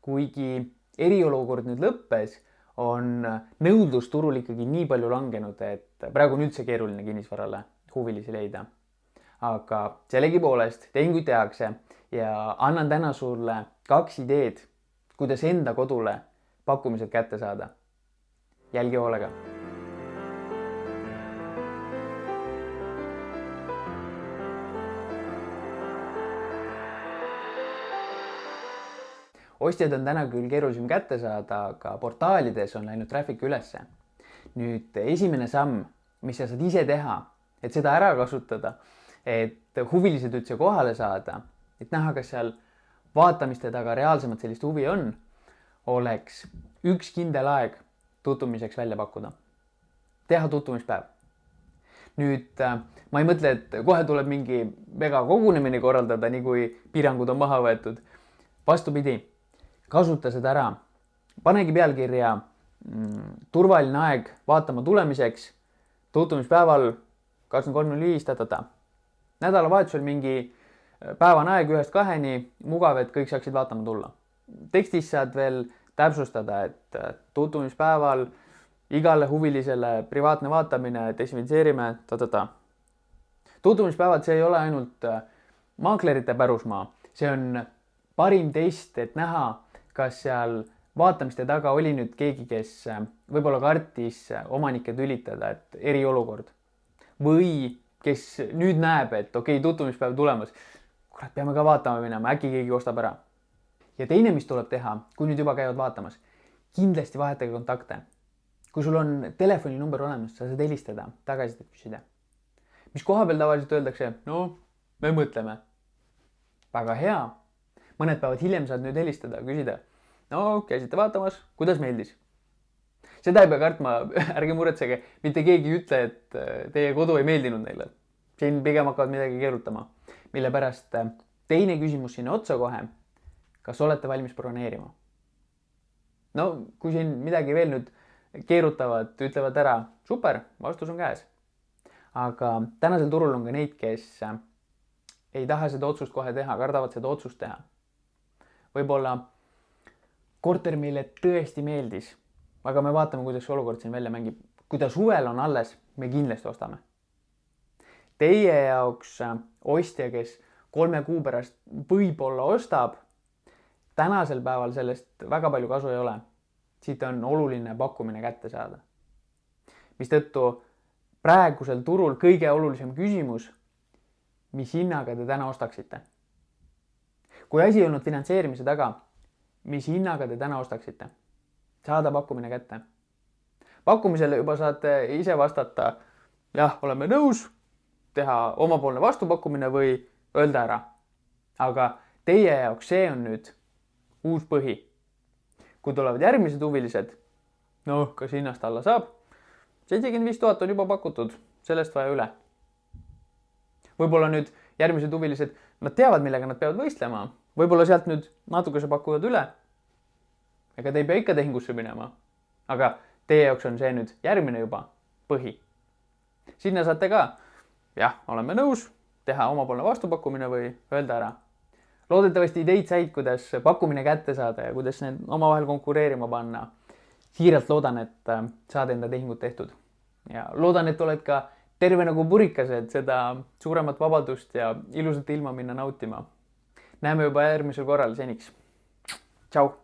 kuigi eriolukord nüüd lõppes, on nõudlus turul ikkagi nii palju langenud, et praegu on üldse keeruline kinnisvarale huvilisi leida. Aga sellegipoolest tehinguid tehakse ja annan täna sulle 2 ideed, kuidas enda kodule pakkumised kätte saada. Jälgi hoolega. Ostjad on täna küll keerulisem kätte saada, aga portaalides on läinud traffic ülesse. Nüüd esimene samm, mis sa saad ise teha, et seda ära kasutada, et huvilised üldse kohale saada, et näha, kas seal vaatamiste taga reaalsemalt sellist huvi on, oleks üks kindel aeg tutvumiseks välja pakkuda. Teha tutvumispäev. Nüüd ma ei mõtle, et kohe tuleb mingi mega kogunemine korraldada, nii kui piirangud on maha võetud. Vastupidi, kasuta seda ära. Panegi pealkirja turvaline aeg vaatama tulemiseks, tutvumispäeval 23.05. Nädalavahetusel mingi päevane aeg 1-2, mugav, et kõik saaksid vaatama tulla. Tekstis saad veel täpsustada, et tutvumispäeval igale huvilisele privaatne vaatamine, desinfitseerime, Tutvumispäevad, see ei ole ainult maaklerite pärusmaa, see on parim test, et näha, kas seal vaatamiste taga oli nüüd keegi, kes võib-olla kartis omanikke tülitada, et eriolukord. Või kes nüüd näeb, et okei, tutvumispäev tulemas, kurat, peame ka vaatama minema, äkki keegi ostab ära. Ja teine, mis tuleb teha, kui nüüd juba käivad vaatamas, kindlasti vahetage kontakte. Kui sul on telefoninumber olemas, sa saad helistada, tagasisidet küsida. Mis koha peal tavaliselt öeldakse, no, me mõtleme. Väga hea. Mõned päevad hiljem saad nüüd helistada, küsida, no, käisite vaatamas, kuidas meeldis? Seda ei pea kartma, ärge muretsege, mitte keegi ei ütle, et teie kodu ei meeldinud neile. Siin pigem hakkavad midagi keerutama, mille pärast teine küsimus sinna otsa kohe, kas olete valmis broneerima? No, kui siin midagi veel nüüd keerutavad, ütlevad ära, super, vastus on käes. Aga tänasel turul on ka neid, kes ei taha seda otsust kohe teha, kardavad seda otsust teha. Võib-olla korter meile tõesti meeldis, aga me vaatame, kuidas see olukord siin välja mängib. Kui ta suvel on alles, me kindlasti ostame. Teie jaoks ostja, kes 3 kuu pärast võib-olla ostab, tänasel päeval sellest väga palju kasu ei ole. Siit on oluline pakkumine kätte saada. Mistõttu praegusel turul kõige olulisem küsimus, mis hinnaga te täna ostaksite? Kui asi on olnud finantseerimise taga, mis hinnaga te täna ostaksite? Saada pakkumine kätte. Pakkumisele juba saate ise vastata, jah, oleme nõus, teha omapoolne vastupakkumine või öelda ära. Aga teie jaoks see on nüüd uus põhi. Kui tulevad järgmised huvilised, no kas hinnast alla saab, 75 000 on juba pakutud, sellest vaja üle. Võib-olla nüüd järgmised huvilised, nad teavad, millega nad peavad võistlema. Võib-olla sealt nüüd natukese pakuvad üle. Ega te ei pea ikka tehingusse minema. Aga teie jaoks on see nüüd järgmine juba põhi. Sinna saate ka, jah, oleme nõus, teha omapoolne vastupakkumine või öelda ära. Loodetavasti ideid said, kuidas pakkumine kätte saada ja kuidas need omavahel konkureerima panna. Siiralt loodan, et saad enda tehingud tehtud. Ja loodan, et oled ka terve nagu purikas, et seda suuremat vabadust ja ilusat ilma minna nautima. Näeme juba järgmisel korral, seniks. Tšau!